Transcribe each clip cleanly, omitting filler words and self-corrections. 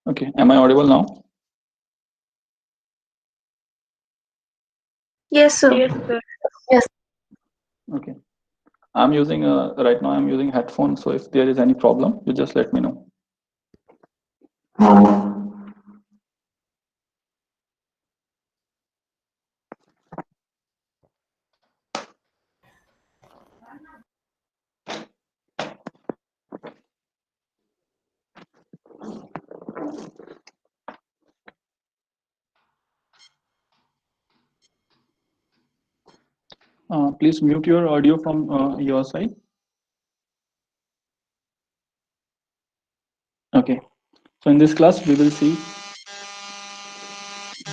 Okay, am I audible now? Yes, sir. Yes, sir. Yes. Okay, I'm using right now I'm using headphones, so if there is any problem, you just let me know. Please mute your audio from your side. Okay, so in this class we will see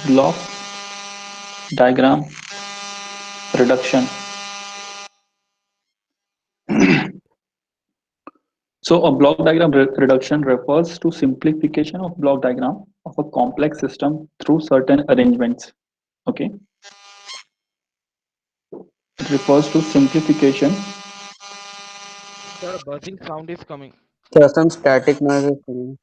block diagram reduction. So a block diagram reduction refers to simplification of block diagram of a complex system through certain arrangements. Okay, it refers to simplification. Sir, buzzing sound is coming. There are some static noises coming.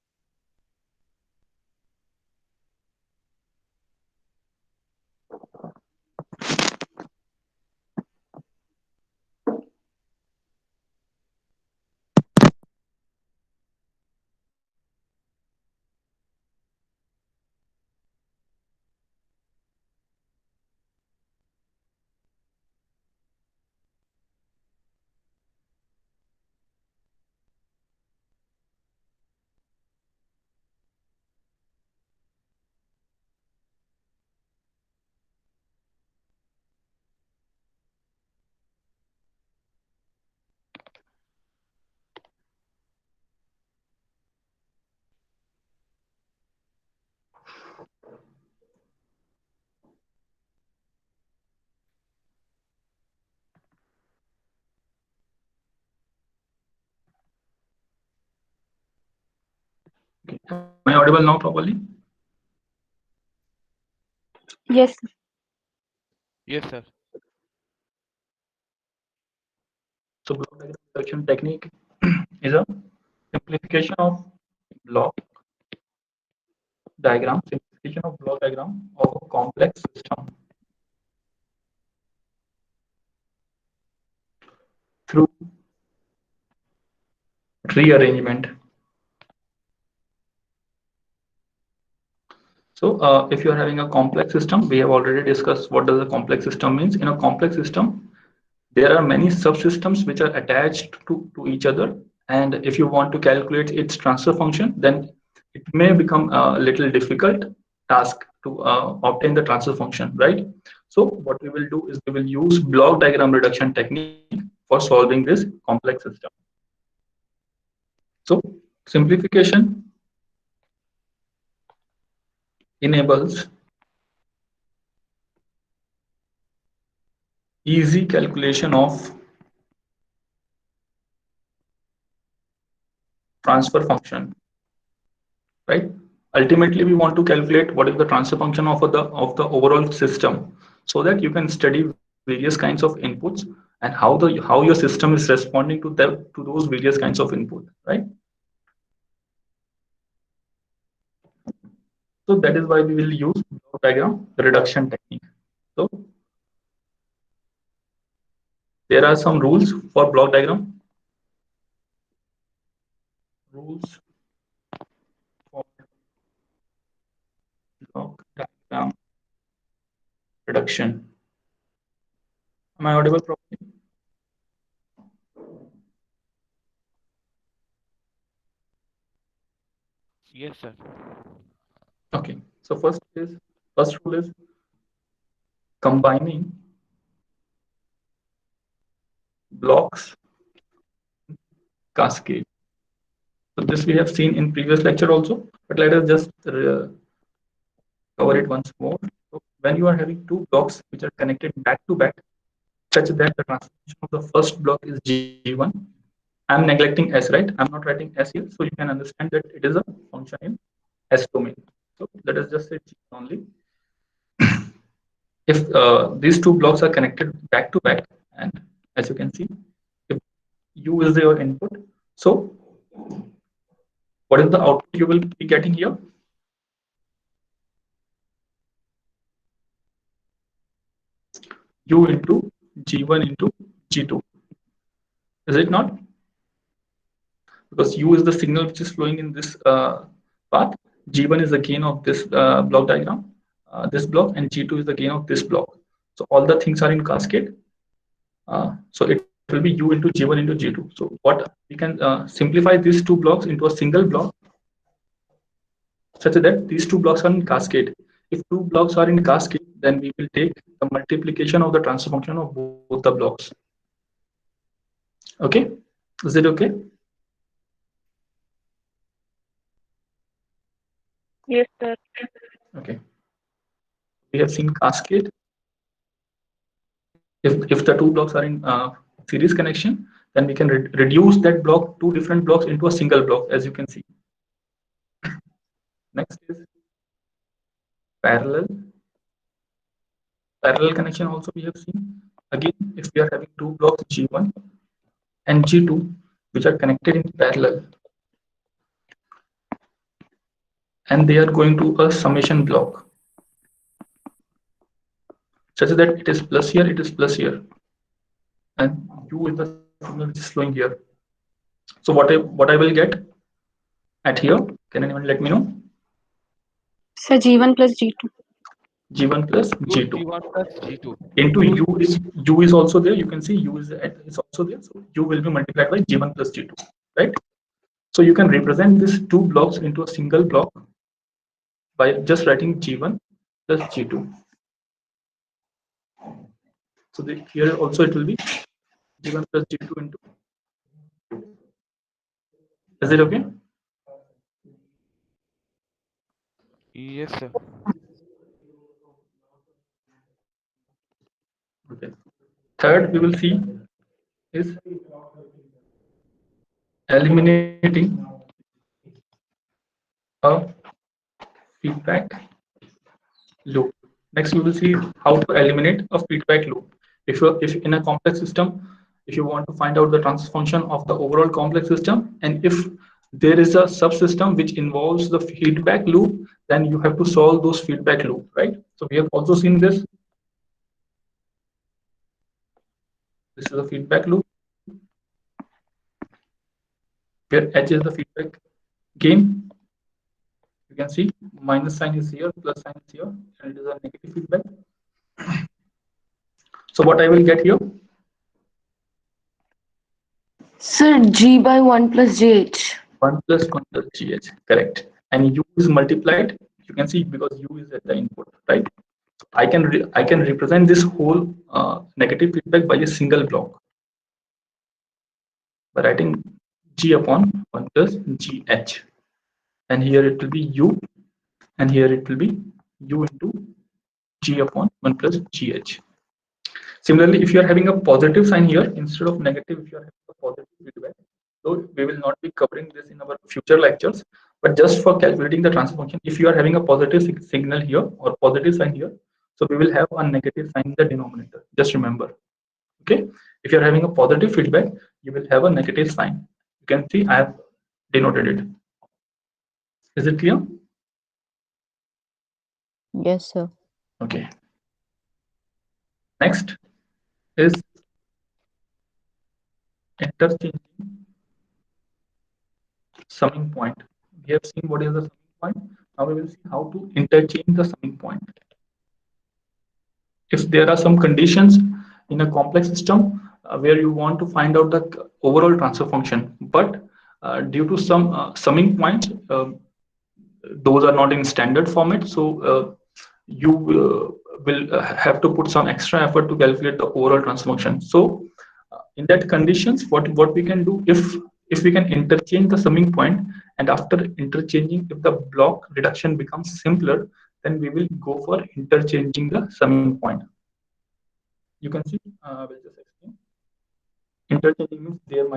Okay. Am I audible now properly? Yes, sir. Yes, sir. So block diagram reduction technique is a simplification of block simplification of block diagram of a complex system through rearrangement. So if you are having a complex system, we have already discussed what does a complex system means. In a complex system, there are many subsystems which are attached to each other. And if you want to calculate its transfer function, then it may become a little difficult task to obtain the transfer function, right? So what we will do is we will use block diagram reduction technique for solving this complex system. So simplification enables easy calculation of transfer function, right? Ultimately, we want to calculate what is the transfer function of the overall system, so that you can study various kinds of inputs and how your system is responding to those various kinds of input, right? So that is why we will use block diagram reduction technique. So there are some rules for block diagram. Rules for block diagram reduction. Am I audible properly? Yes, sir. Okay. So first rule is combining blocks cascade. So this we have seen in previous lecture also, but let us just cover it once more. So when you are having two blocks which are connected back to back, such that the transformation of the first block is G1. I'm neglecting S, right? I'm not writing S here, so you can understand that it is a function in S domain. So let us just say G only. If these two blocks are connected back to back, and as you can see, if U is your input, so what is the output you will be getting here? U into G1 into G2. Is it not? Because U is the signal which is flowing in this path. G1 is the gain of this block diagram, this block, and G2 is the gain of this block. So all the things are in cascade. So it will be U into G1 into G2. So what we can simplify these two blocks into a single block such that these two blocks are in cascade. If two blocks are in cascade, then we will take the multiplication of the transfer function of both the blocks. Okay, is it okay? Yes, sir. Okay, we have seen cascade. If the two blocks are in series connection, then we can reduce that block, two different blocks, into a single block, as you can see. Next is parallel. Parallel connection also we have seen. Again, if we are having two blocks G1 and G2 which are connected in parallel, and they are going to a summation block such that it is plus here, it is plus here, and U is the signal which is flowing here. So what I will get at here, can anyone let me know? So G1 plus G2. G1 plus G2 G1 plus G2 into U is also there. You can see U is also there. So U will be multiplied by G1 plus G2, right? So you can represent these two blocks into a single block by just writing G1 plus G2. So here also it will be G1 plus G2 into. Is it okay? Yes, sir. Okay. Third, we will see is eliminating a feedback loop. Next, we will see how to eliminate a feedback loop. If in a complex system, if you want to find out the transfer function of the overall complex system, and if there is a subsystem which involves the feedback loop, then you have to solve those feedback loop, right? So we have also seen this. This is a feedback loop where H is the feedback gain. You can see minus sign is here, plus sign is here, and it is a negative feedback. So what I will get here? Sir, G by 1 plus GH. 1 plus 1 plus GH, correct. And U is multiplied, you can see, because U is at the input, right? I can represent this whole negative feedback by a single block by writing G upon 1 plus GH. And here it will be U, and here it will be U into G upon 1 plus GH. Similarly, if you are having a positive sign here instead of negative, if you are having a positive feedback, so we will not be covering this in our future lectures, but just for calculating the transfer function, if you are having a positive signal here or positive sign here, so we will have a negative sign in the denominator. Just remember, okay? If you are having a positive feedback, you will have a negative sign. You can see I have denoted it. Is it clear? Yes, sir. Okay. Next is interchanging summing point. We have seen what is the summing point. Now we will see how to interchange the summing point. If there are some conditions in a complex system where you want to find out the overall transfer function, but due to some summing points, those are not in standard format, so you will have to put some extra effort to calculate the overall transfer function. So in that conditions, what we can do, if we can interchange the summing point, and after interchanging, if the block reduction becomes simpler, then we will go for interchanging the summing point. You can see, we'll just explain. Interchanging means there will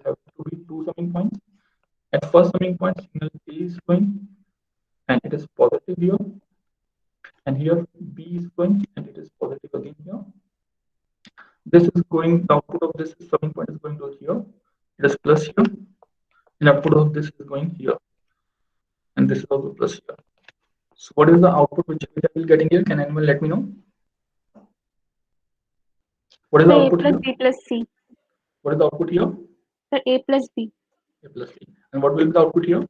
have to be two summing points. At first summing point, signal A is going, and it is positive here, and here B is going, and it is positive again here. This is going, the output of this summing point is going to here, it is plus here, and output of this is going here, and this is also plus here. So what is the output which we are getting here? Can anyone let me know? What is the Sir, A output plus here? B plus C. What is the output here? Sir, A plus B. A plus B. And what will be the output here?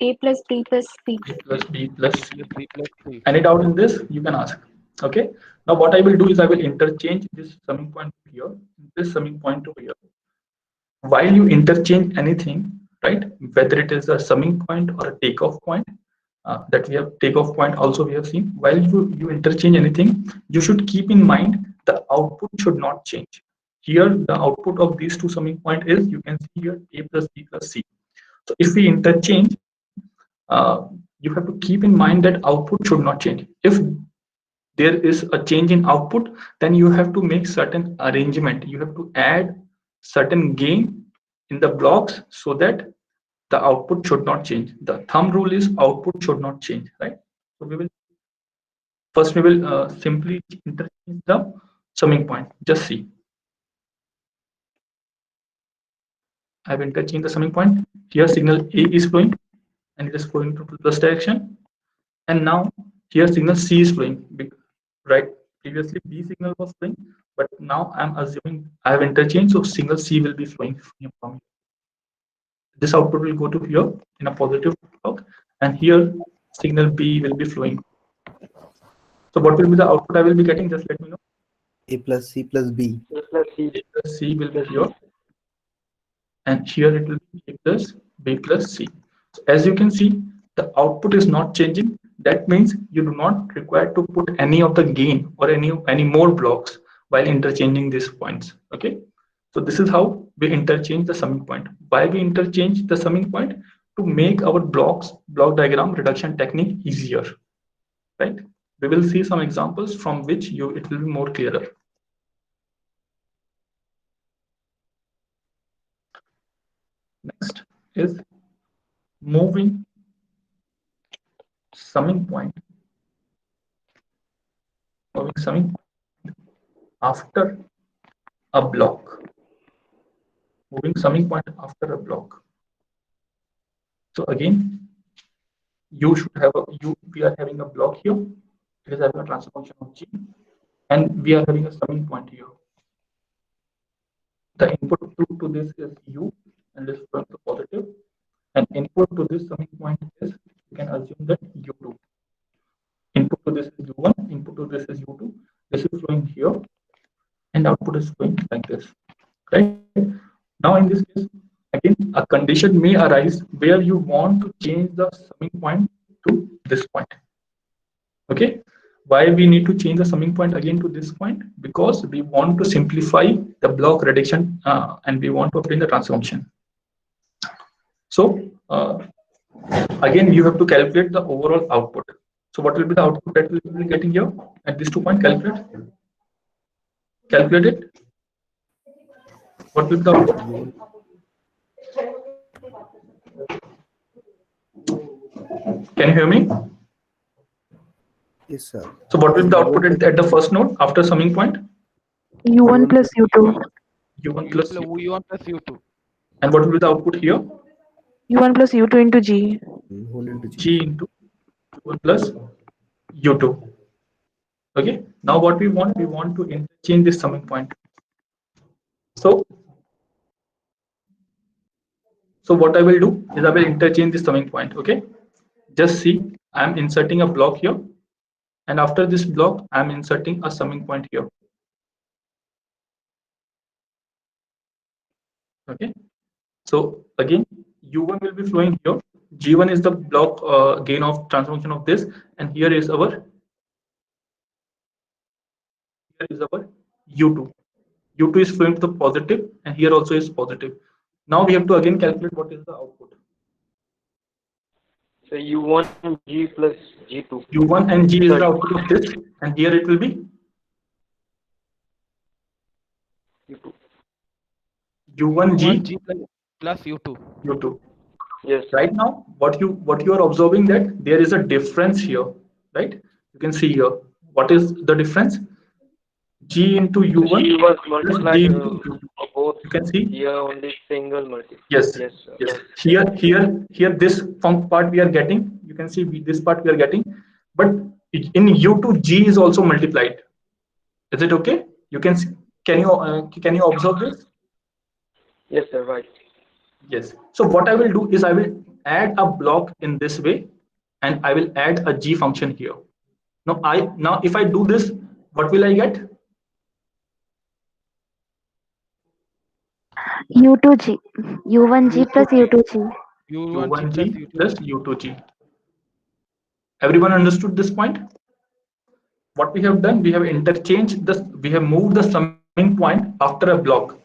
A plus B plus C. A plus B plus C. Plus B plus C. Any doubt in this? You can ask. Okay. Now what I will do is I will interchange this summing point here, this summing point over here. While you interchange anything, right? Whether it is a summing point or a takeoff point, that we have takeoff point also we have seen. While you interchange anything, you should keep in mind the output should not change. Here, the output of these two summing point is, you can see here, A plus B plus C. So if we interchange, you have to keep in mind that output should not change. If there is a change in output, then you have to make certain arrangement. You have to add certain gain in the blocks so that the output should not change. The thumb rule is output should not change, right? So we will simply interchange the summing point. Just see. I've interchanged the summing point. Here signal A is flowing and it is flowing to plus direction. And now here signal C is flowing, right? Previously B signal was flowing, but now I'm assuming I have interchanged, so signal C will be flowing from here. This output will go to here in a positive block, and here signal B will be flowing. So what will be the output I will be getting? Just let me know. A plus C plus B. A plus C will be here, and here it will be A plus B plus C. So as you can see, the output is not changing. That means you do not require to put any of the gain or any more blocks while interchanging these points. Okay, so this is how we interchange the summing point. Why we interchange the summing point? To make our block diagram reduction technique easier, right? We will see some examples from which it will be more clearer. Next is moving summing point. Moving summing point after a block. Moving summing point after a block. So again, you should have we are having a block here. It is having a transfer function of G, and we are having a summing point here. The input to this is U, and this is going to positive, and input to this summing point is, you can assume that U2. Input to this is U1, input to this is U2. This is flowing here, and output is flowing like this, right? Now in this case, again, a condition may arise where you want to change the summing point to this point. Okay, why we need to change the summing point again to this point? Because we want to simplify the block reduction and we want to obtain the transfer function. So again, you have to calculate the overall output. So what will be the output that we will be getting here at these 2 points? Calculate it. What will be the output? Can you hear me? Yes, sir. So what will be the output at the first node after summing point? U1 plus U2. U1 plus U. U1 plus U2. And what will be the output here? U1 plus U2 into G. Whole into G. G into U1 plus U2. Okay. Now what we want to interchange this summing point. So what I will do is I will interchange this summing point. Okay. Just see, I am inserting a block here, and after this block, I am inserting a summing point here. Okay. So again, U1 will be flowing here. G1 is the block gain of transfer function of this, and here is our U2. U2 is flowing to the positive, and here also is positive. Now we have to again calculate what is the output. So U1 G plus G2. U1 and G is the output of this, and here it will be U2. U1 G G plus U2. U2. Yes. Right now, what you are observing that there is a difference here, right? You can see here. What is the difference? G into U1. G was plus multiplied G into U2. both. You can see. Here only single multiple. Yes. Yes, sir. Yes. Here this part we are getting. You can see this part we are getting, but in U2 G is also multiplied. Is it okay? You can see Can you observe this? Yes, sir. Right. Yes. So what I will do is I will add a block in this way, and I will add a G function here. Now if I do this, what will I get? U2G. U1G plus U2G. U1G U1G plus plus U2G. Everyone understood this point? What we have done, we have interchanged this, we have moved the summing point after a block.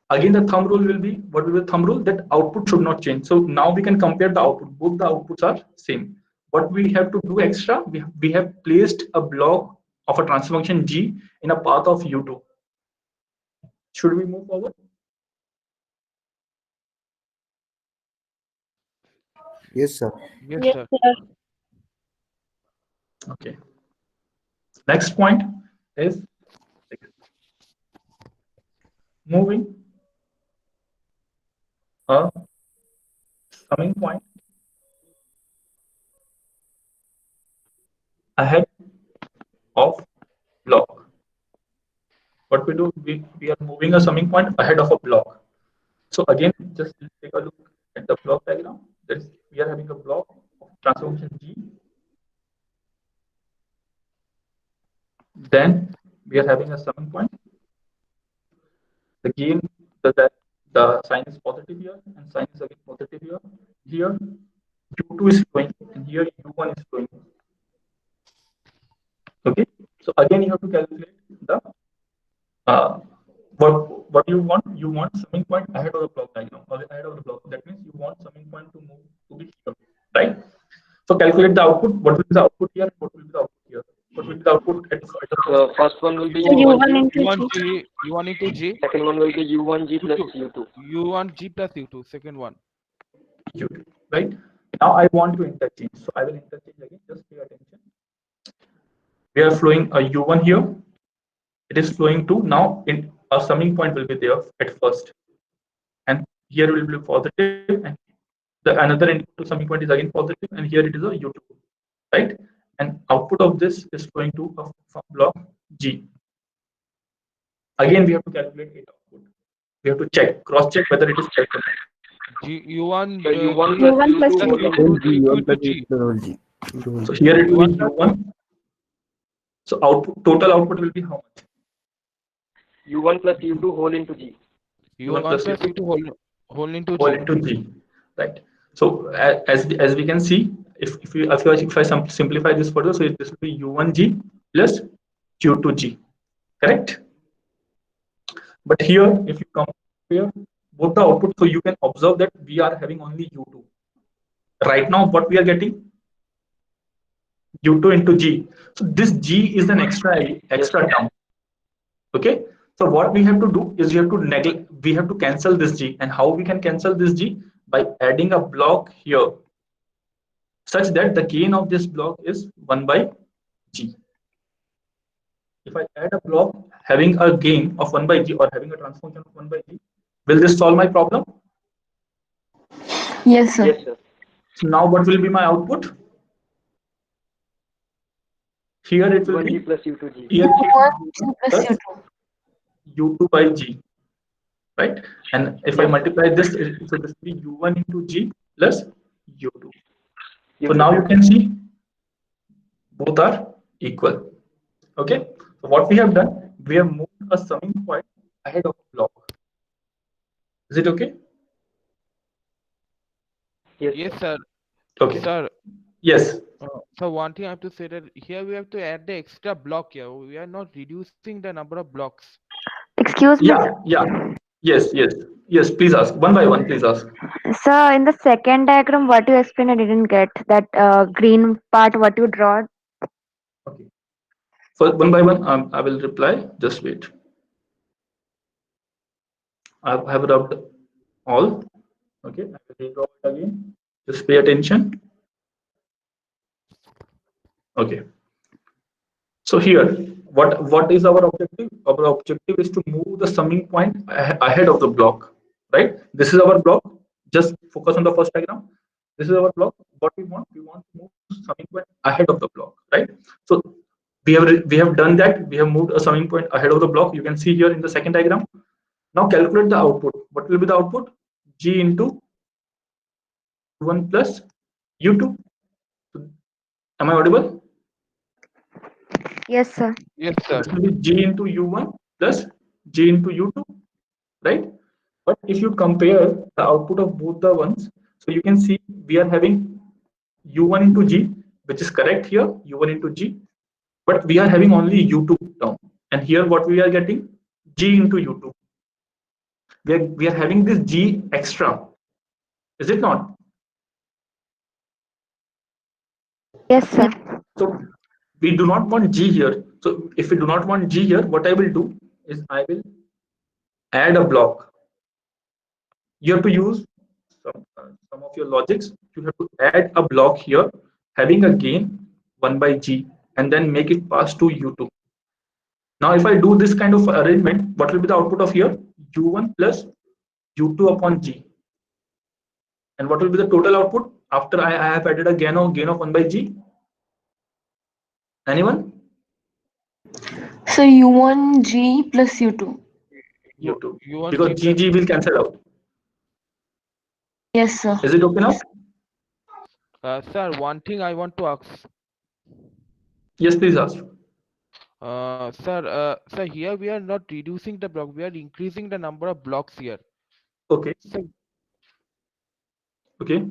Again, the thumb rule will be, what will be the thumb rule? That output should not change. So now we can compare the output. Both the outputs are same. What we have to do extra, we have placed a block of a transfer function G in a path of U2. Should we move forward? Yes, sir. Yes, Yes, sir. sir. Okay. Next point is moving a summing point ahead of block. What we do, we are moving a summing point ahead of a block. So again, just take a look at the block diagram. That is, we are having a block of transfer function G. Then we are having a summing point. Again, the sign is positive here, and sign is again positive here. Here, U2 is flowing, and here U1 is flowing. Okay. So again, you have to calculate the what you want. You want summing point ahead of the block diagram, or ahead of the block. That means you want summing point to move to be here, right? So calculate the output. What will be the output here? What will be the output here? What will be the output at the The first one will be So U1 U1G. into G. U1G, U1 into G, Second one will be U1G plus U2. U1G plus U2, second one. U2, right? Now I want to interchange. So I will interchange again. Just pay attention. We are flowing a U1 here. It is flowing to now in a summing point will be there at first, and here will be positive, and the another input to summing point is again positive, and here it is a U2, right? And output of this is flowing to a block G. Again, we have to calculate it output. We have to check, cross check whether it is correct or not. U1, So U1 U1 plus plus U2. Whole G, U2 1 to plus G. whole G. Whole So G. here it will be U1 U1. So output, total output will be how much? U1 plus U2 whole into G. U1 plus plus U2 U2 whole into whole G. into G, right? So as we can see, if I simplify this further, so this will be U1G plus U2G, correct? But here, if you compare both the output, so you can observe that we are having only U2. Right now, what we are getting? U2 into G. So this G is an extra term. Okay. So what we have to do is we have to cancel this G. And how we can cancel this G? By adding a block here, such that the gain of this block is 1 by G. If I add a block having a gain of 1 by G, or having a transfer function of 1 by G, will this solve my problem? Yes, sir. Yes, sir. So now what will be my output? Here it will be U1G plus U2G. here U1 plus plus U2. U2 by G, right? And if I multiply this, so this will be U1 into G plus U2. So now you can see both are equal. Okay. So what we have done, we have moved a summing point ahead of the block. Is it okay? Yes, sir. Okay. Sir, Yes. so one thing I have to say that here we have to add the extra block here. We are not reducing the number of blocks. Excuse me. Yeah. Yes. Please ask one by one. Please ask. Sir, in the second diagram, what you explained, I didn't get that green part, what you draw. Okay. So one by one, I will reply. Just wait. I have rubbed all. Okay. I will redraw it again. Just pay attention. Okay. So here, what is our objective? Our objective is to move the summing point ahead of the block, right? This is our block. Just focus on the first diagram. This is our block. What we want to move summing point ahead of the block, right? So we have done that. We have moved a summing point ahead of the block. You can see here in the second diagram. Now calculate the output. What will be the output? G into U1 plus U2. Am I audible? Yes, sir. Yes, So sir. this will be G into U1 plus G into U2, right? But if you compare the output of both the ones, so you can see we are having U1 into G, which is correct here, U1 into G, but we are having only U2 term. And here what we are getting? G into U2. We are having this G extra. Is it not? Yes, sir. So we do not want G here. So if we do not want G here, what I will do is I will add a block. You have to use some of your logics. You have to add a block here having a gain 1 by G and then make it pass to U2. Now if I do this kind of arrangement, what will be the output of here? U1 plus U2 upon G. And what will be the total output after I have added a gain of 1 by G? Anyone? So U1 G plus U2. U2. U1 Because G plus GG will cancel out. Yes, sir. Is it okay now? Sir, one thing I want to ask. Yes, please ask. Sir, here we are not reducing the block, we are increasing the number of blocks here. Okay. So, Okay.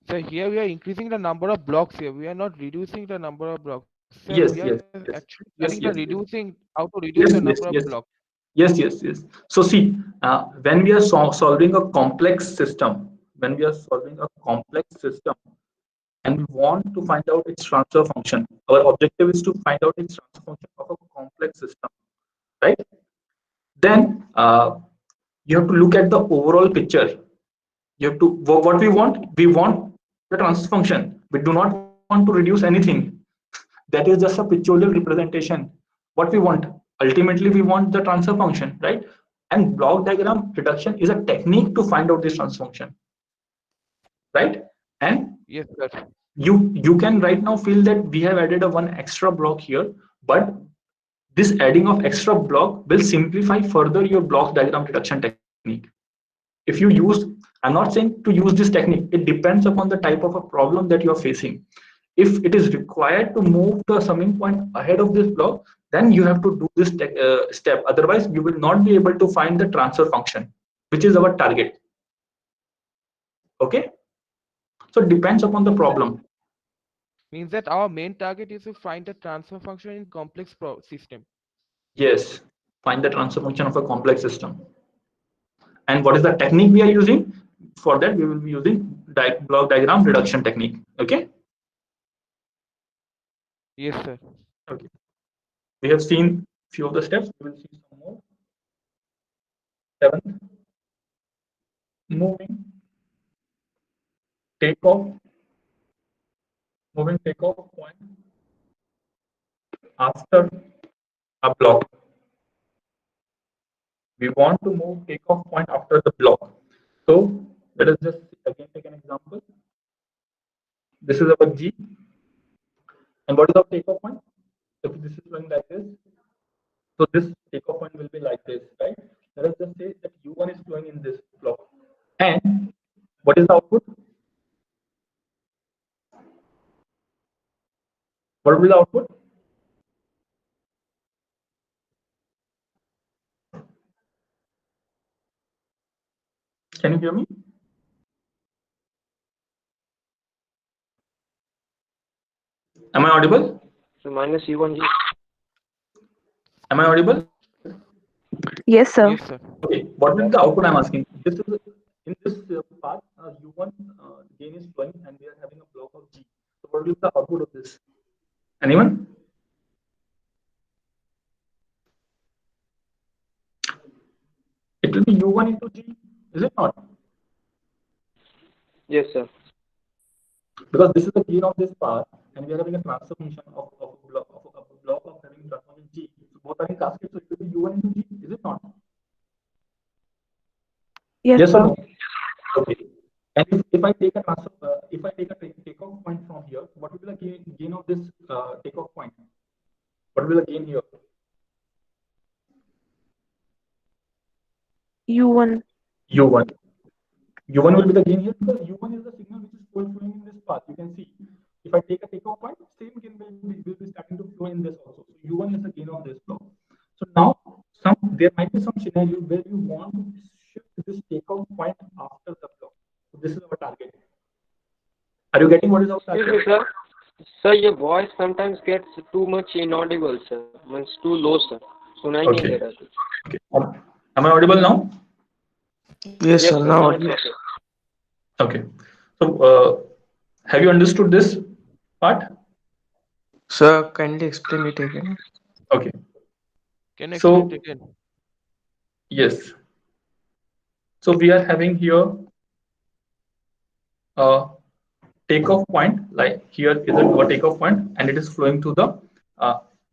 so here we are increasing the number of blocks here. We are not reducing the number of blocks. Sir, Yes, we are yes, actually yes, studying yes, the yes. reducing, how to reduce Yes, the yes, number of yes. blocks. Yes, yes, yes. So see, when we are solving a complex system, when we are solving a complex system and we want to find out its transfer function, our objective is to find out its transfer function of a complex system, right? Then you have to look at the overall picture. You have to, what we want the transfer function. We do not want to reduce anything. That is just a pictorial representation. What we want, ultimately we want the transfer function, right? And block diagram reduction is a technique to find out this transfer function, right? And Yes, sir. you can right now feel that we have added a one extra block here, but this adding of extra block will simplify further your block diagram reduction technique. If you use, I'm not saying to use this technique, it depends upon the type of a problem that you are facing. If it is required to move the summing point ahead of this block, then you have to do this step. Otherwise, you will not be able to find the transfer function, which is our target. Okay? So it depends upon the problem. Means that our main target is to find the transfer function in complex system. Yes, find the transfer function of a complex system. And what is the technique we are using? For that, we will be using block diagram reduction technique. Okay? Yes, sir. Okay. We have seen few of the steps. We will see some more. 7th, moving takeoff point after a block. We want to move takeoff point after the block. So let us just again take an example. This is our G. And what is our takeoff point? If this is going like this, so this takeoff point will be like this, right? Let us just say that U1 is flowing in this block. And what is the output? What will be the output? Can you hear me? Am I audible? So minus U1G. Am I audible? Yes, sir. Yes, sir. Okay. What will be the output I'm asking? This is in this part, U1 gain is flowing and we are having a block of G. So what will be the output of this? Anyone? It will be U1 into G, is it not? Yes, sir. Because this is the gain of this part, and we are having a transfer function of a block of having transfer function G. So both are in cascade, so it will be U1 into G, is it not? Yes, Yes or sir. no? Okay. And if I take a transfer, if I take a takeoff point from here, what will be the gain of this takeoff point? What will be the gain here? U1. U1. U1 will be the gain here because U1 is the signal which is flowing in this path. You can see if I take a takeoff point, same gain will be starting to flow in this also. So U1 is the gain of this block. So now there might be some scenario where you want to shift this takeoff point after the block. So this is our target. Are you getting what is our Excuse target? me, sir. Sir, your voice sometimes gets too much inaudible, sir. Means too low, sir. सुनाई नहीं दे रहा कुछ. Okay. Am I audible now? Yes, sir. Now it's audible. okay. Okay. So have you understood this part? Sir, kindly explain it again. Okay. Can you So- explain it again? Yes. So we are having here a takeoff point, like here is a takeoff point, and it is flowing to the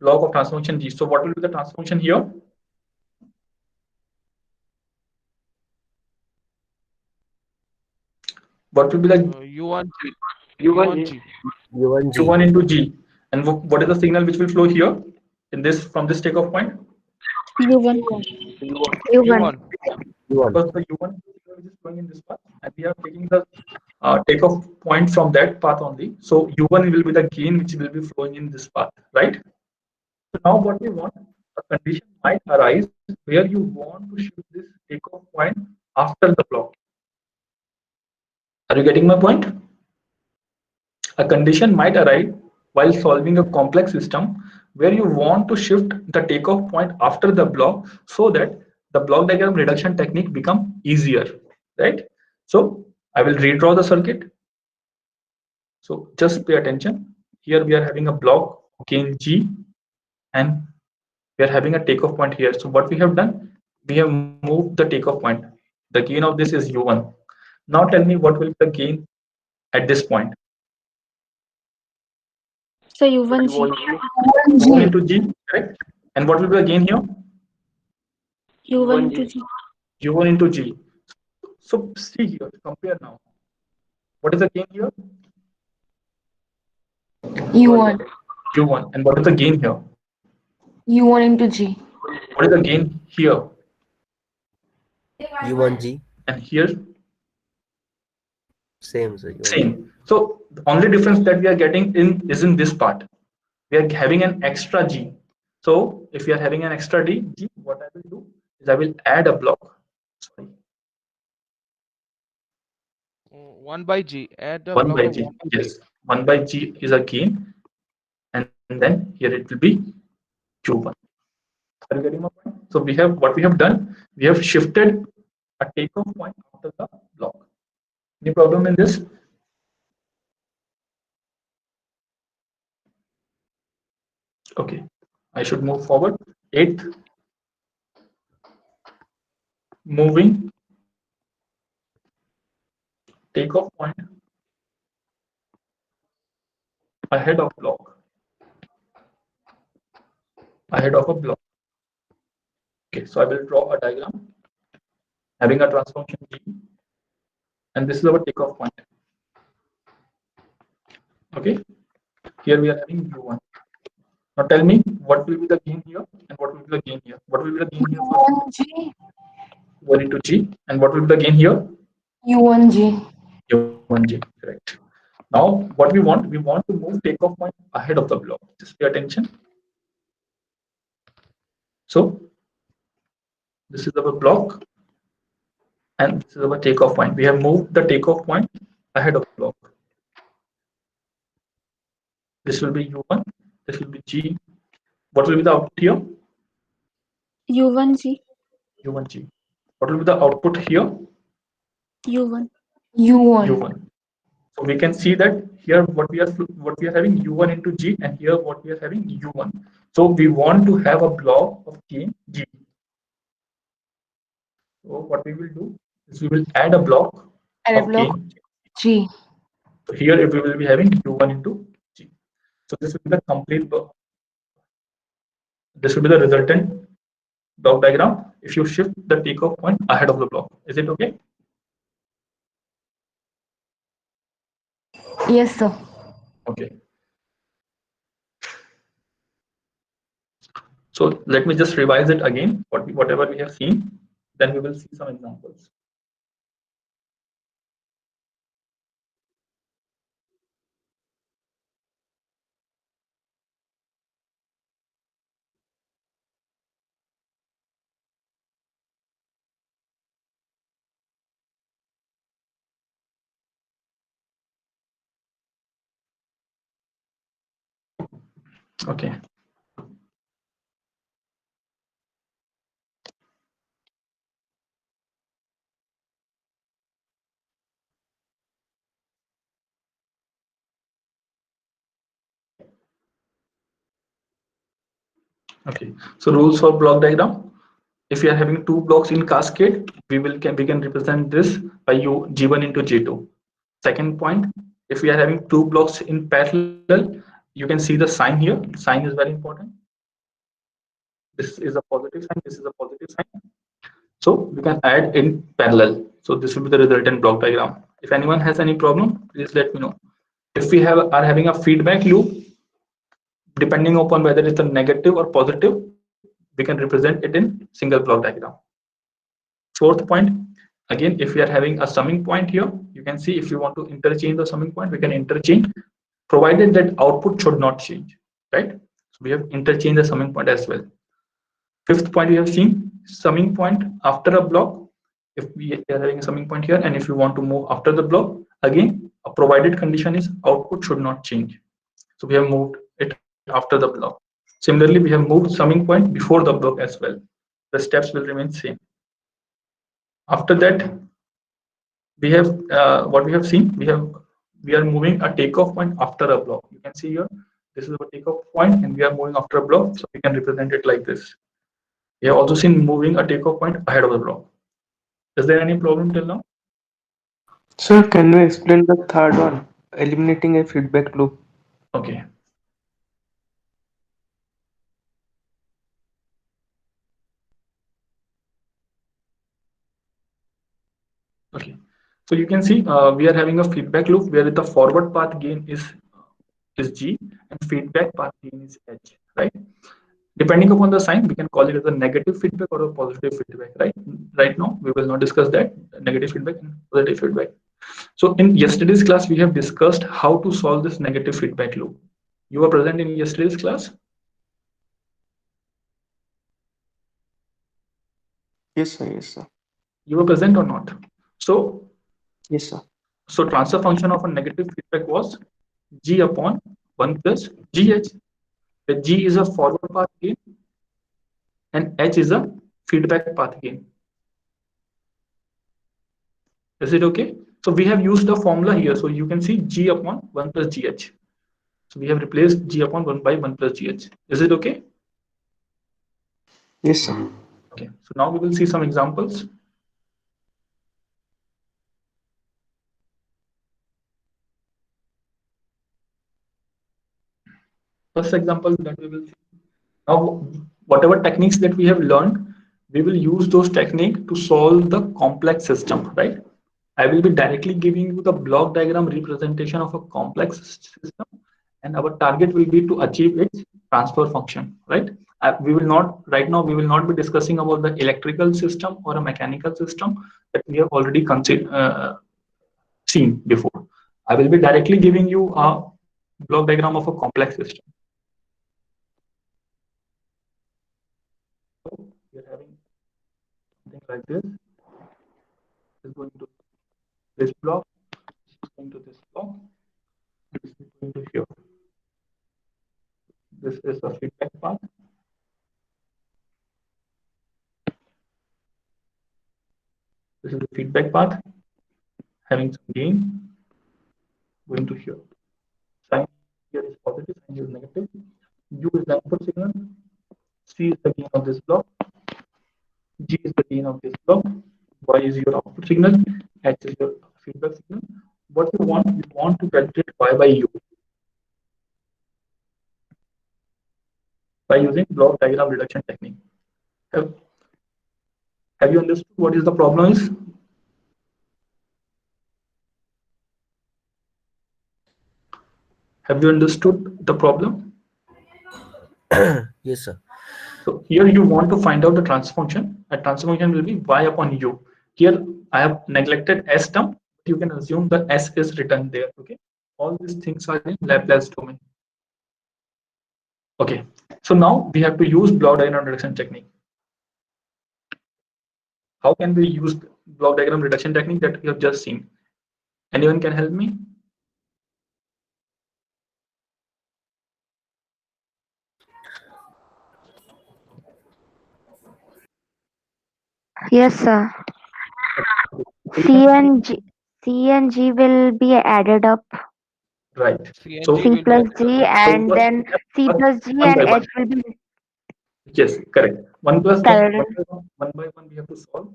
block of transformation G. So what will be the transformation here? What will be the U1 G. U1 G. U1 G. U1 into G? And what is the signal which will flow here in this from this takeoff point? U1. U1. U1. U1. Because the U1 signal which is flowing in this path, and we are taking the takeoff point from that path only. So U1 will be the gain which will be flowing in this path, right? So now what we want, a condition might arise where you want to shift this takeoff point after the block. Are you getting my point? A condition might arise while solving a complex system where you want to shift the takeoff point after the block so that the block diagram reduction technique become easier, right? So I will redraw the circuit. So just pay attention. Here we are having a block gain G and we are having a takeoff point here. So what we have done, we have moved the takeoff point. The gain of this is U1. Now tell me what will be the gain at this point. So U1 G. U1 G. U1 into G, correct? And what will be the gain here? U1 to G. U1 into G. So see here, compare now. What is the gain here? U1. U1. And what is the gain here? U1 into G. What is the gain here? U1 G. And here? Same, sir. U1 G. Same. So the only difference that we are getting in is in this part. We are having an extra G. So if we are having an extra G, what I will do is I will add a block. Sorry. 1 by G. Add the 1 block by of G. 1 by Yes. 1 by G is a gain. And then here it will be Q1. Are you getting my point? So we have what we have done. We have shifted a takeoff point after the block. Any problem in this? Okay. I should move forward. 8th. Moving takeoff point ahead of block. Ahead of a block. Okay, so I will draw a diagram having a transformation G, and this is our takeoff point. Okay, here we are having U1. Now tell me what will be the gain here and what will be the gain here? What will be the gain here? U1 G. 1 into G, and what will be the gain here? U1 G. U1 G, correct. Now what we want to move takeoff point ahead of the block. Just pay attention. So this is our block and this is our takeoff point. We have moved the takeoff point ahead of the block. This will be U1, this will be G. What will be the output here? U1 G. U1 G. What will be the output here? U1. U1. U1. So we can see that here what we are having U1 into G, and here what we are having U1. So we want to have a block of gain G. So what we will do is we will add a block And a of block gain. G. So here we will be having U1 into G. So this will be the complete block. This will be the resultant block diagram if you shift the takeoff point ahead of the block. Is it okay? Yes, sir. Okay. So let me just revise it again, whatever we have seen, then we will see some examples. Okay. Okay. So rules for block diagram. If we are having two blocks in cascade, we can represent this by G1 into G2. Second point, if we are having two blocks in parallel, you can see the sign here. Sign is very important. This is a positive sign. This is a positive sign. So we can add in parallel. So this will be the resultant block diagram. If anyone has any problem, please let me know. If we are having a feedback loop, depending upon whether it's a negative or positive, we can represent it in single block diagram. Fourth point, again, if we are having a summing point here, you can see if you want to interchange the summing point, we can interchange, provided that output should not change, right? So we have interchanged the summing point as well. Fifth point, we have seen summing point after a block. If we are having a summing point here, and if you want to move after the block, again, a provided condition is output should not change. So we have moved it after the block. Similarly, we have moved summing point before the block as well. The steps will remain same. After that, we have what we have seen. We are moving a takeoff point after a block. You can see here, this is our takeoff point, and we are moving after a block, so we can represent it like this. We have also seen moving a takeoff point ahead of the block. Is there any problem till now? Sir, can you explain the third one? Eliminating a feedback loop. Okay. Okay. So you can see we are having a feedback loop where the forward path gain is G and feedback path gain is H, right? Depending upon the sign, we can call it as a negative feedback or a positive feedback, right? Right now, we will not discuss that, negative feedback and positive feedback. So in yesterday's class, we have discussed how to solve this negative feedback loop. You were present in yesterday's class? Yes, sir. Yes, sir. You were present or not? So, Yes, sir. so transfer function of a negative feedback was G upon 1 plus GH. The G is a forward path gain and H is a feedback path gain. Is it okay? So we have used the formula here. So you can see G upon 1 plus GH. So we have replaced G upon 1 by 1 plus GH. Is it okay? Yes, sir. Okay. So now we will see some examples. First example that we will see. Now, whatever techniques that we have learned, we will use those techniques to solve the complex system, right? I will be directly giving you the block diagram representation of a complex system, and our target will be to achieve its transfer function, right? We will not, right now, we will not be discussing about the electrical system or a mechanical system that we have already seen before. I will be directly giving you a block diagram of a complex system. So we are having something like this. Is going to this block, is going to this block, this is going to here. This is the feedback path. This is the feedback path having some gain going to here. Sign here is positive, sign here is negative. U is the input signal, C is the gain of this block, G is the gain of this block, Y is your output signal, H is your feedback signal. What you want to calculate Y by U by using block diagram reduction technique. Have you understood what is the problem is? Have you understood the problem? Yes, sir. So here you want to find out the transfer function. A transfer function will be y upon u. Here I have neglected s term. You can assume the s is written there. Okay, all these things are in Laplace domain. Okay, so now we have to use block diagram reduction technique. How can we use block diagram reduction technique that we have just seen? Anyone can help me? Yes, sir. C and G will be added up. Right. C and So G C will be plus added. G, and first then C plus G one and by one. H will be Yes, correct. 1 plus 1, correct. 1 by 1 we have to solve.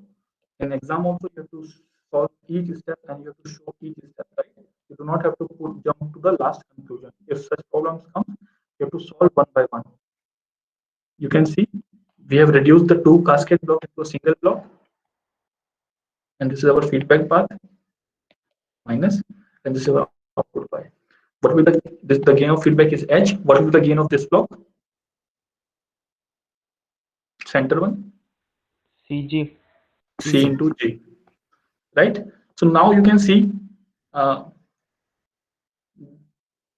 In exam also you have to solve each step and you have to show each step, right? You do not have to jump to the last conclusion. If such problems come, you have to solve one by one. You can see we have reduced the two cascade block into a single block, and this is our feedback path minus, and this is our output y. What will the gain of feedback is h. What will be the gain of this block? Center one. CG. C into G, right? So now you can see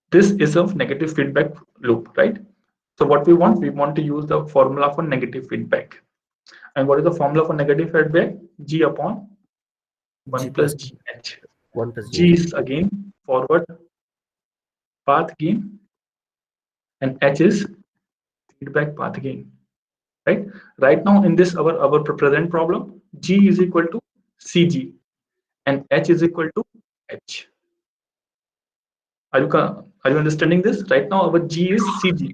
this is a negative feedback loop, right? So what we want to use the formula for negative feedback. And what is the formula for negative feedback? G upon 1 plus GH. 1 plus G is again forward path gain, and H is feedback path gain, right? Right now in this our present problem, G is equal to CG and H is equal to H. Are you understanding this? Right now our G is CG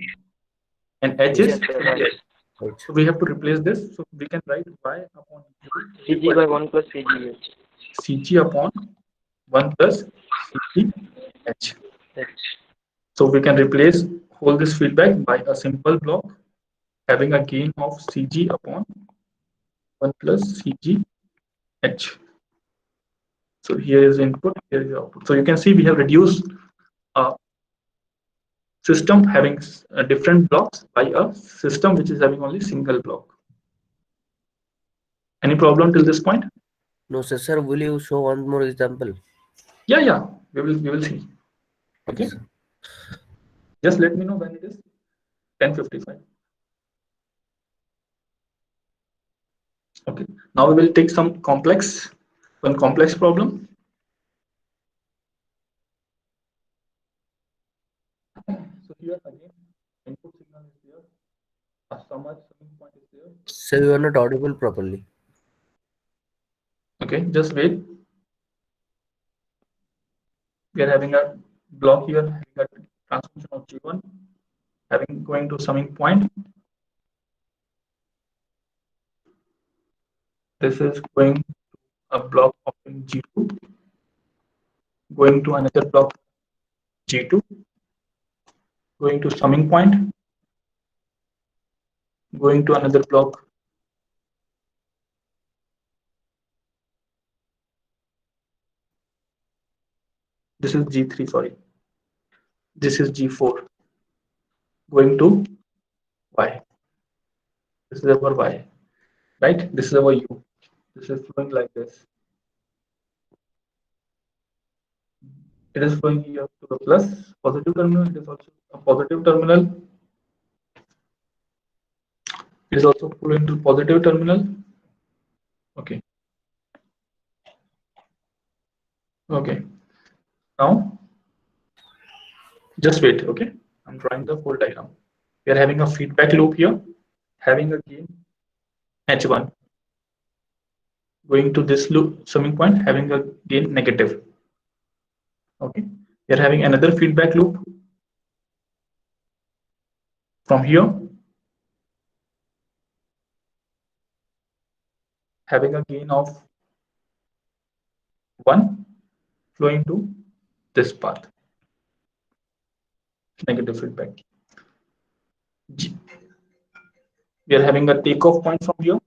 and H is H. So we have to replace this. So we can write y upon CG by 1 plus CGH. CG upon 1 plus CGH. So we can replace hold this feedback by a simple block having a gain of CG upon 1 plus CGH. So here is input, here is output. So you can see we have reduced a system having different blocks by a system which is having only single block. Any problem till this point? No, sir. Will you show one more example? Yeah. We will see. Okay. Just let me know when it is 10:55. Okay. Now we will take one complex problem. So here again, input signal is there. A summing point is there. Sir, you are not audible properly. Okay, just wait. We are having a block here, having a transformation of G1, going to summing point. This is going to a block of G2, going to another block G2, going to summing point, going to another block this is G3, sorry. This is G4, going to Y. This is our Y, right? This is our U. This is flowing like this. It is flowing here to the plus positive terminal. It is also a positive terminal. It is also flowing to positive terminal. Okay. Okay. Now, just wait. Okay. I'm drawing the full diagram. We are having a feedback loop here, having a gain H1, going to this loop summing point, having a gain negative. Okay. We are having another feedback loop from here, having a gain of 1, flowing to this path, negative feedback. We are having a takeoff point from here.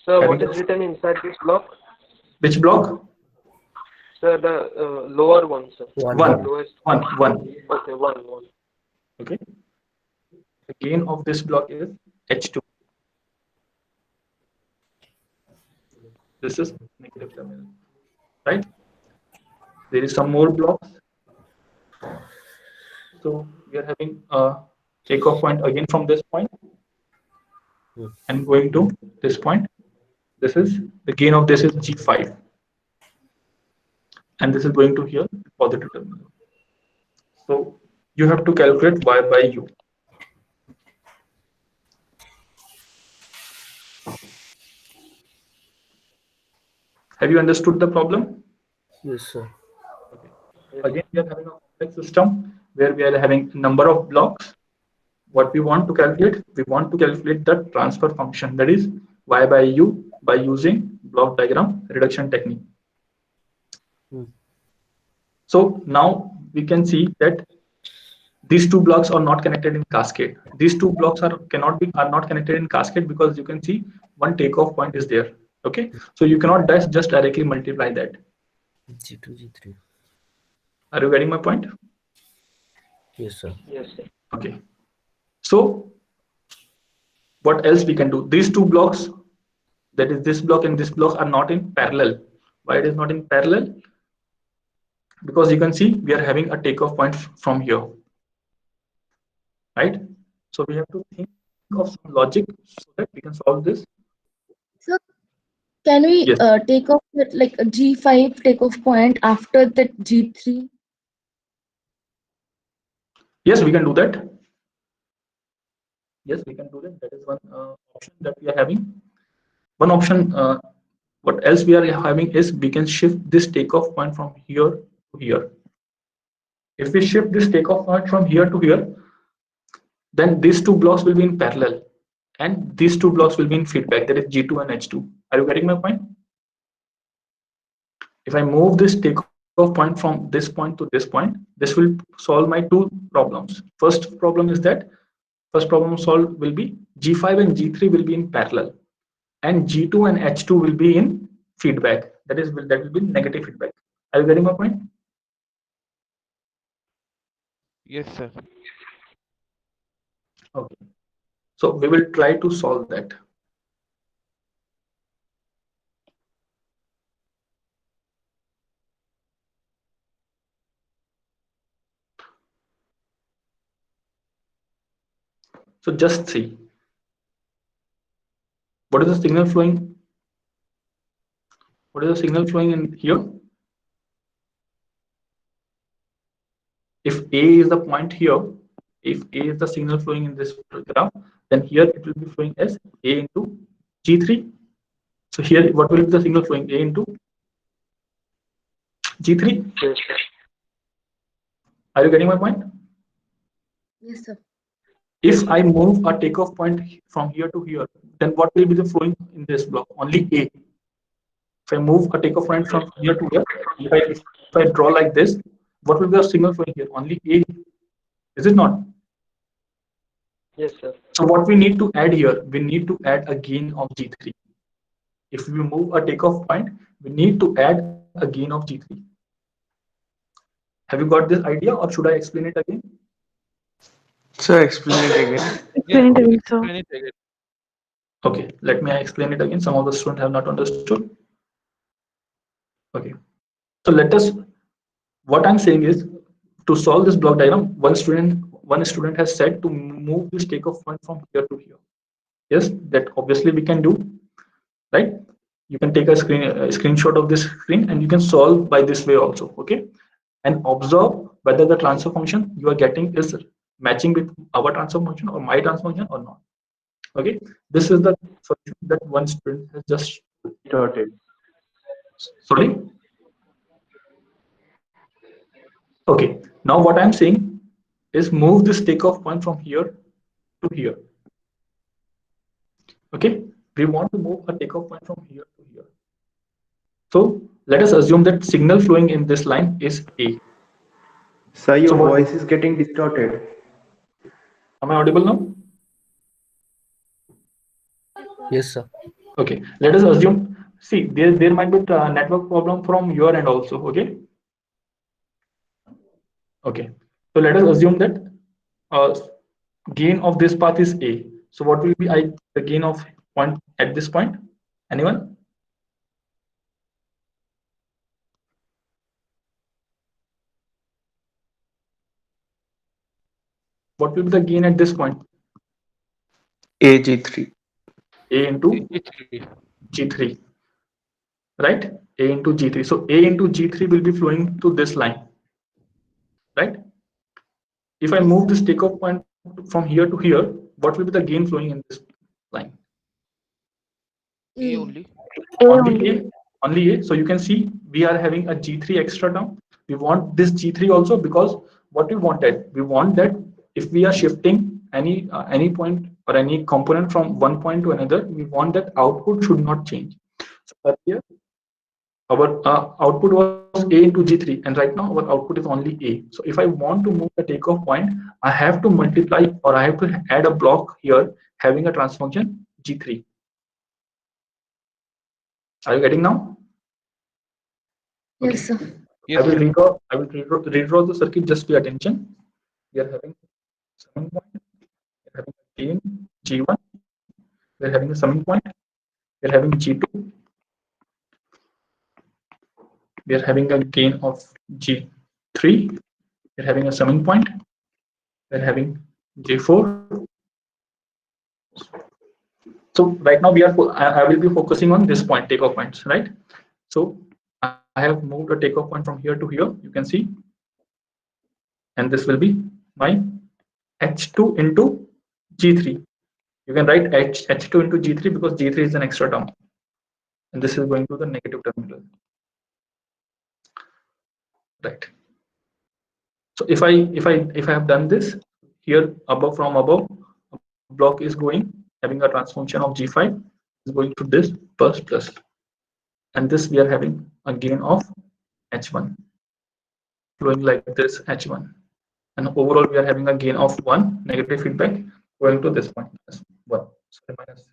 Sir, what is written inside this block? Which block? Sir, the lower one, sir. One. Lowest. One. Okay, one. Okay. the gain of this block is H2. This is negative terminal, right? There is some more blocks. So we are having a takeoff point again from this point and going to this point. This is the gain of this is G5. And this is going to here, positive terminal. So you have to calculate Y by U. Have you understood the problem? Yes, sir. Again, we are having a complex system where we are having number of blocks. What we want to calculate, we want to calculate the transfer function, that is Y by U, by using block diagram reduction technique. So now we can see that these two blocks are not connected in cascade. These two blocks are not connected in cascade because you can see one takeoff point is there. Okay, so you cannot just directly multiply that. G2, G3. Are you getting my point? Yes, sir. Yes, sir. Okay. So what else we can do? These two blocks, that is this block and this block, are not in parallel. Why it is not in parallel? Because you can see we are having a takeoff point from here, right? So we have to think of some logic so that we can solve this. So can we Yes. take off that, like a G5 takeoff point after that G3? Yes, we can do that. Yes, we can do that. That is one option that we are having. One option, what else we are having is we can shift this takeoff point from here to here. If we shift this takeoff point from here to here, then these two blocks will be in parallel and these two blocks will be in feedback, that is G2 and H2. Are you getting my point? If I move this takeoff point from this point to this point, this will solve my two problems. First problem solved will be G5 and G3 will be in parallel and G2 and H2 will be in feedback, that will be negative feedback. Are you getting my point? Yes, sir. Okay, so we will try to solve that. So just see, what is the signal flowing? What is the signal flowing in here? If A is the point here, if A is the signal flowing in this graph, then here it will be flowing as A into G3. So here, what will be the signal flowing? A into G3. Yes, sir. Are you getting my point? Yes, sir. If I move a takeoff point from here to here, then what will be the flowing in this block? Only A. If I move a takeoff point from here to here, if I draw like this, what will be the signal flowing here? Only A. Is it not? Yes, sir. So what we need to add here, we need to add a gain of G3. If we move a takeoff point, we need to add a gain of G3. Have you got this idea or should I explain it again? Sir, explain it again. Explain it again, sir. Explain it again. Okay, let me explain it again. Some of the students have not understood. Okay, so what I'm saying is, to solve this block diagram, one student has said to move this takeoff point from here to here. Yes, that obviously we can do, right? You can take a screenshot of this screen and you can solve by this way also, okay? And observe whether the transfer function you are getting is matching with our transfer function or my transfer function or not. Okay, this is the solution that one student has just Dotted. sorry. Okay, now what I'm saying is move this takeoff point from here to here. Okay, we want to move a takeoff point from here to here. So let us assume that signal flowing in this line is A. Sir, your So what- voice is getting distorted. Am I audible now? Yes, sir. Okay, let us assume, see, there might be a network problem from your end also, okay? Okay, so let us assume that gain of this path is A. So what will be the gain of point at this point? Anyone? What will be the gain at this point? AG3. A into G3. G3, right? A into G3. So A into G3 will be flowing to this line, right? If I move this takeoff point from here to here, what will be the gain flowing in this line? A only. Only A, only A. So you can see we are having a G3 extra term. We want this G3 also, because what we wanted, we want that if we are shifting any point or any component from one point to another, we want that output should not change. So earlier our output was A into G3, and right now our output is only A. So if I want to move the takeoff point, I have to multiply, or I have to add a block here having a trans function G3. Are you getting now? Yes, sir. Yes, I will sir. redraw the circuit. Just pay attention. We are having summing point. We are having a gain G1. We are having a summing point. We are having G2. We are having a gain of G3. We are having a summing point. We are having G4. So right now I will be focusing on this point, takeoff points, right? So I have moved a takeoff point from here to here. You can see, and this will be my H2 into G3. You can write H2 into G3 because G3 is an extra term, and this is going to the negative terminal, right? So if I have done this here, from above, block is going, having a trans function of G5 is going to this plus, and this we are having a gain of H1 flowing like this H1, and overall we are having a gain of 1 negative feedback going to this point as 1. So minus,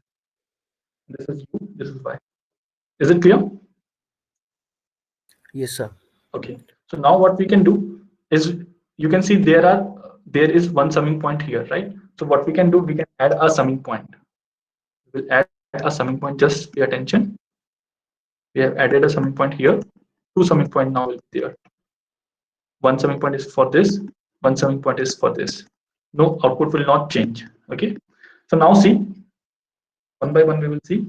this is U, this is Y. Is it clear? Yes, sir. Okay. So now what we can do is, you can see there is one summing point here, right? So what we can do, we can add a summing point. We'll add a summing point. Just pay attention. We have added a summing point here. Two summing point now will be there. One summing point is for this. One summing point is for this. No, output will not change. Okay. So now see, one by one we will see.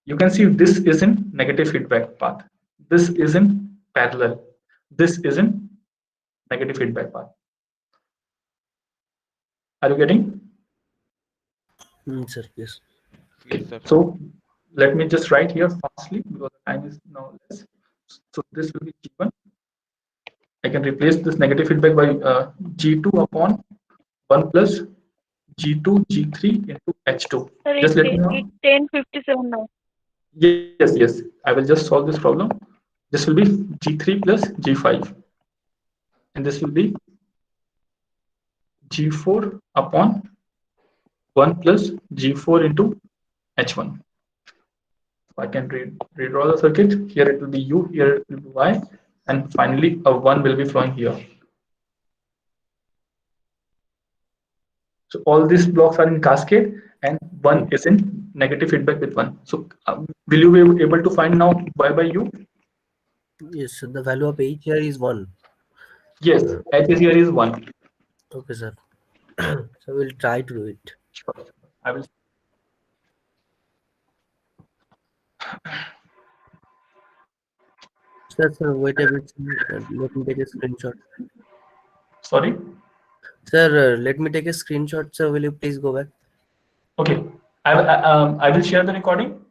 You can see this is in negative feedback path. This is in parallel. This is in negative feedback path. Are you getting? Sir, yes. Yes, sir. So let me just write here fastly because the time is now less. So this will be G1. I can replace this negative feedback by G2 upon 1 plus G2 G3 into H2. Sir, Just let me know. it's 10:57 now. Yes. I will just solve this problem. This will be G3 plus G5, and this will be G4 upon 1 plus G4 into H1. So I can redraw the circuit. Here it will be U, here it will be Y, and finally a 1 will be flowing here. So all these blocks are in cascade, and 1 is in negative feedback with 1. So will you be able to find now Y by U? Yes, sir. The value of H here is 1. Yes, H is here is 1. Okay, sir. So we'll try to do it. Sure. I will. Sir, wait a bit. Let me take a screenshot. Sorry. Sir, let me take a screenshot. Sir, will you please go back? Okay. I will share the recording.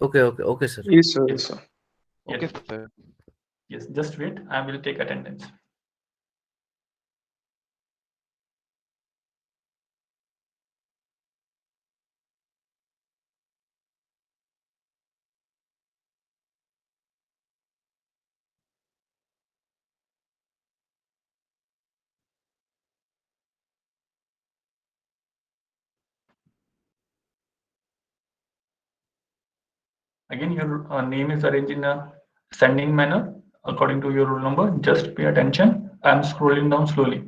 Okay, sir. Yes, sir. Yes, sir. Okay, sir. Yes, just wait. I will take attendance. Again, your name is arranged in a ascending manner according to your roll number. Just pay attention. I'm scrolling down slowly.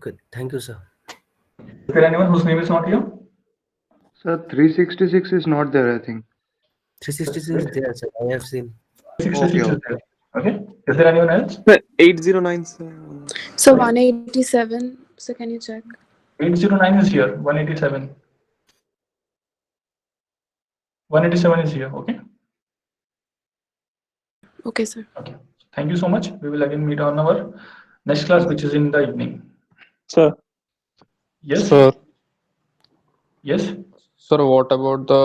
Okay, thank you, sir. Is there anyone whose name is not here? Sir, 366 is not there, I think. 366 is there, sir. I have seen. 366 Okay, is there. Okay. Is there anyone else? 809, sir. So 187. So can you check? 809 is here. 187. 187 is here. Okay. Okay, sir. Okay. Thank you so much. We will again meet on our next class, which is in the evening. Sir. Yes. Sir, Yes. sir, what about the